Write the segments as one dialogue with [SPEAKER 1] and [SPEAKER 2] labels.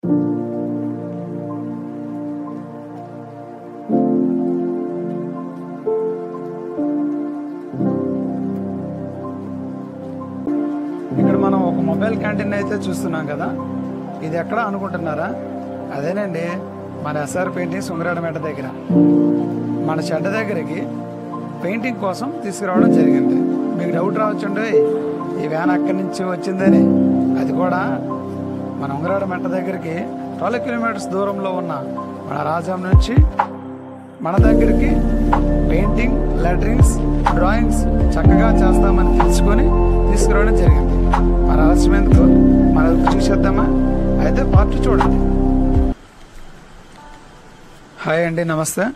[SPEAKER 1] ఇక్కడ మనం ఒక మొబైల్ క్యాంటీన్ అయితే చూస్తున్నాం కదా, ఇది ఎక్కడ అనుకుంటున్నారా? అదేనండి మన ఎస్ఆర్ పెయింటింగ్స్ ఉంగరాడమేట దగ్గర. మన షెడ్ దగ్గరికి పెయింటింగ్ కోసం తీసుకురావడం జరిగింది. మీకు డౌట్ రావచ్చండి, ఈ వ్యాన్ అక్కడి నుంచి వచ్చిందని. అది కూడా మన ఉంగరాడమేట దగ్గరికి 12 కిలోమీటర్స్ దూరంలో ఉన్న మన రాజాం నుంచి మన దగ్గరికి పెయింటింగ్, లెటరింగ్స్, డ్రాయింగ్స్ చక్కగా చేస్తామని తెలుసుకొని తీసుకురావడం జరిగింది. మన ఆలస్యం ఎందుకు, మన చూసేద్దామా? అయితే పార్ట్ చూడండి. హాయ్ అండి, నమస్తే.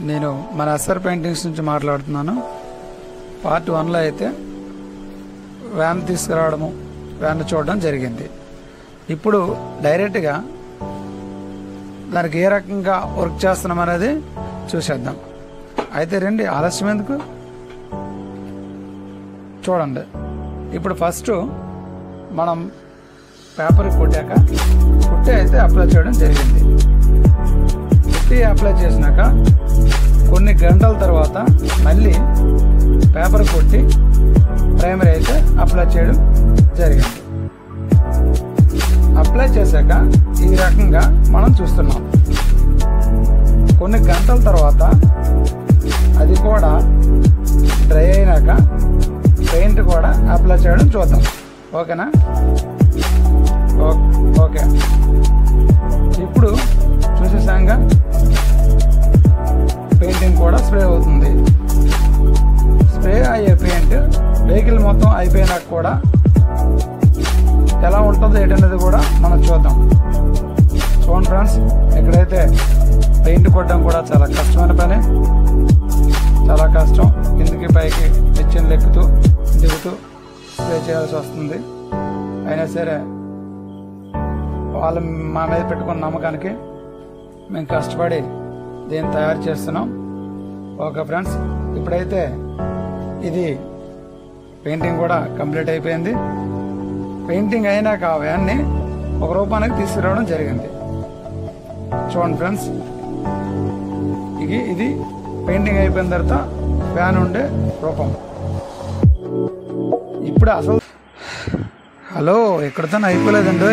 [SPEAKER 1] నేను మన ఎస్ఆర్ పెయింటింగ్స్ నుంచి మాట్లాడుతున్నాను. పార్ట్ 1లో అయితే వ్యాన్ తీసుకురావడము, వ్యాన్ చూడడం జరిగింది. ఇప్పుడు డైరెక్ట్గా దానికి ఏ రకంగా వర్క్ చేస్తున్నాం అనేది చూసేద్దాం. అయితే రండి, ఆలస్యం ఎందుకు, చూడండి. ఇప్పుడు ఫస్ట్ మనం పేపర్ కొట్టాక కుట్టి అయితే అప్లై చేయడం జరిగింది. కుట్టి అప్లై చేసినాక కొన్ని గంటల తర్వాత మళ్ళీ పేపర్ కొట్టి ప్రైమరీ అయితే అప్లై చేయడం జరిగింది. అప్లై చేశాక ఈ రకంగా మనం చూస్తున్నాం. కొన్ని గంటల తర్వాత అది కూడా డ్రై అయినాక పెయింట్ కూడా అప్లై చేయడం చూద్దాం. ఓకేనా? ఓకే. ఇప్పుడు చూసేసాంగా పెయింటింగ్ కూడా స్ప్రే అవుతుంది. స్ప్రే అయ్యే పెయింట్ వెహికల్ మొత్తం అయిపోయినాక కూడా ఎలా ఉంటుందో ఏంటనేది కూడా మనం చూద్దాం. చూడండి ఫ్రెండ్స్, ఇక్కడైతే పెయింట్ కొట్టడం కూడా చాలా కష్టమైన పని. చాలా కష్టం. కిందికి పైకి నిచ్చెనలు ఎక్కుతూ దిగుతూ స్ప్రే చేయాల్సి వస్తుంది. అయినా సరే వాళ్ళు మా మీద పెట్టుకున్న నమ్మకానికి మేము కష్టపడి దీన్ని తయారు చేస్తున్నాం. ఓకే ఫ్రెండ్స్, ఇప్పుడైతే ఇది పెయింటింగ్ కూడా కంప్లీట్ అయిపోయింది. పెయింటింగ్ అయినాక ఆ వ్యాన్ని ఒక రూపానికి తీసుకురావడం జరిగింది. చూడండి ఫ్రెండ్స్, ఇది పెయింటింగ్ అయిపోయిన తర్వాత వ్యాన్ ఉండే రూపం. ఇప్పుడు అసలు హలో, ఇక్కడతో అయిపోలేదండి,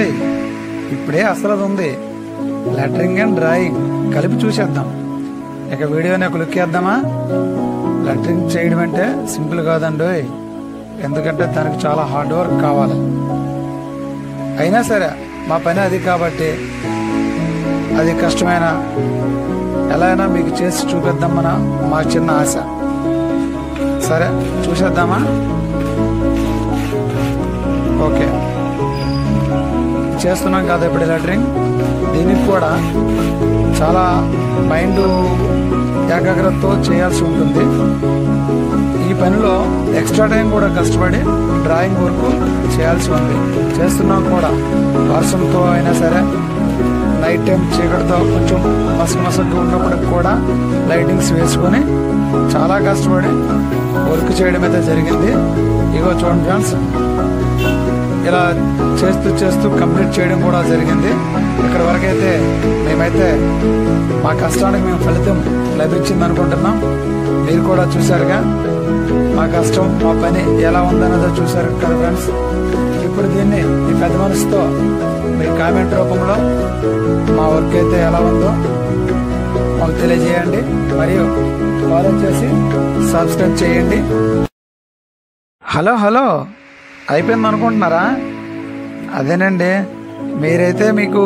[SPEAKER 1] ఇప్పుడే అసలు అది ఉంది. లెటరింగ్ అండ్ డ్రాయింగ్ కలిపి చూసేద్దాం. ఇక వీడియోని ఒక లుక్ వేద్దామా? లెటరింగ్ చేయడం అంటే సింపుల్ కాదండి, ఎందుకంటే దానికి చాలా హార్డ్ వర్క్ కావాలి. అయినా సరే మా పని అది కాబట్టి అది కష్టమైన ఎలా అయినా మీకు చేసి చూపిద్దామన్న మా చిన్న ఆశ. సరే చూసేద్దామా? ఓకే, చేస్తున్నాం కదా ఇప్పుడు లెటరింగ్. దీనికి కూడా చాలా మైండ్ ఏకాగ్రతతో చేయాల్సి ఉంటుంది. ఈ పనిలో ఎక్స్ట్రా టైం కూడా కష్టపడి డ్రాయింగ్ వర్క్ చేయాల్సి ఉంది. చేస్తున్నాం కూడా. వర్షంతో అయినా సరే, నైట్ టైం చీకటితో కొంచెం మసకగా ఉన్నప్పటికి కూడా లైటింగ్స్ వేసుకొని చాలా కష్టపడి వర్క్ చేయడం అయితే జరిగింది. ఇగో చూడండి ఫ్రెండ్స్, ఇలా చేస్తూ కంప్లీట్ చేయడం కూడా జరిగింది. ఇక్కడ వరకైతే మేమైతే మా కష్టానికి మేము ఫలితం లభించింది అనుకుంటున్నాం. మీరు కూడా చూశారుగా మా కష్టం, మా పని ఎలా ఉందన్నదో చూశారు కదా ఫ్రెండ్స్. ఇప్పుడు దీన్ని ఈ పెద్ద మనసుతో మీ కామెంట్ రూపంలో మా వర్క్ అయితే ఎలా ఉందో మాకు తెలియజేయండి. మరియు ఫాలో చేసి సబ్స్క్రైబ్ చేయండి. హలో అయిపోయింది అనుకుంటున్నారా? అదేనండి, మీరైతే మీకు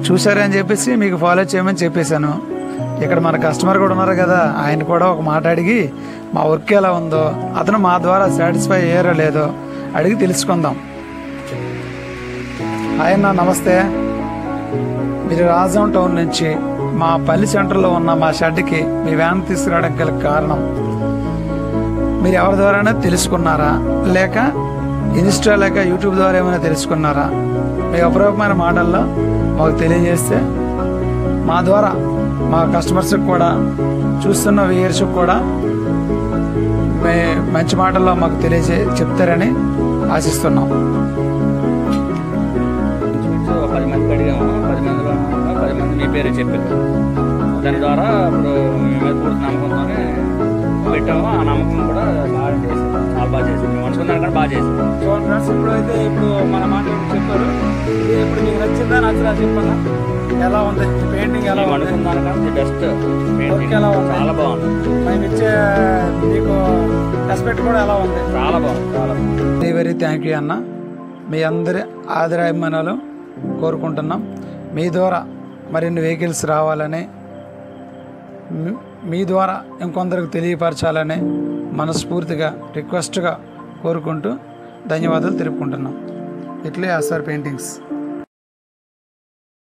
[SPEAKER 1] చూసారని చెప్పేసి మీకు ఫాలో చేయమని చెప్పేశాను. ఇక్కడ మన కస్టమర్ కూడా ఉన్నారు కదా, ఆయన కూడా ఒక మాట అడిగి మా వర్క్ ఎలా ఉందో, అతను మా ద్వారా సాటిస్ఫై అయ్యారో లేదో అడిగి తెలుసుకుందాం. ఆయన నమస్తే. మీరు రాజాం టౌన్ నుంచి మా పల్లి సెంటర్లో ఉన్న మా షెడ్కి మీ వ్యాన్ తీసుకురావడానికి గల కారణం మీరు ఎవరి ద్వారానే తెలుసుకున్నారా, లేక ఇన్స్టా లేక యూట్యూబ్ ద్వారా ఏమైనా తెలుసుకున్నారా? మీ అపూర్వమైన మాటల్లో మాకు తెలియజేస్తే మా ద్వారా మా కస్టమర్స్కి కూడా, చూస్తున్న వ్యూయర్స్కి కూడా మంచి మాటల్లో మాకు చెప్తారని ఆశిస్తున్నాం.
[SPEAKER 2] 10 వేరే చెప్పారు. దాని ద్వారా ఇప్పుడు మేము పూర్తి నమ్మకంతోనే పెట్టాము. ఆ నమ్మకం కూడా బాగా చేసాం, చాలా బాగా చేసాం. మేము అనుకున్నాను కానీ బాగా చేసాం.
[SPEAKER 3] చూడండి ఫ్రెండ్స్, ఇప్పుడు మన మాట చెప్పారు. ఇది ఇప్పుడు మీకు నచ్చిందా నచ్చదా చెప్పాలా? ఎలా ఉంది ఈ పెయింటింగ్? ఎలా ఉంది?
[SPEAKER 2] అనుకున్నాను కానీ బెస్ట్
[SPEAKER 3] వర్క్ ఎలా ఉంది?
[SPEAKER 2] చాలా బాగుంది.
[SPEAKER 3] మేము ఇచ్చే మీకు రెస్పెక్ట్ కూడా ఎలా ఉంది?
[SPEAKER 2] చాలా బాగుంది, చాలా బాగుంది.
[SPEAKER 1] వెరీ వెరీ థ్యాంక్ యూ అన్న. మీ అందరి ఆదరాభిమానాలు కోరుకుంటున్నాం. మీ ద్వారా మరిన్ని వెహికల్స్ రావాలని, మీ ద్వారా ఇంకొందరికి తెలియపరచాలని మనస్ఫూర్తిగా రిక్వెస్ట్గా కోరుకుంటూ ధన్యవాదాలు తెలుపుకుంటున్నాం. ఇట్లే ఎస్ఆర్ పెయింటింగ్స్.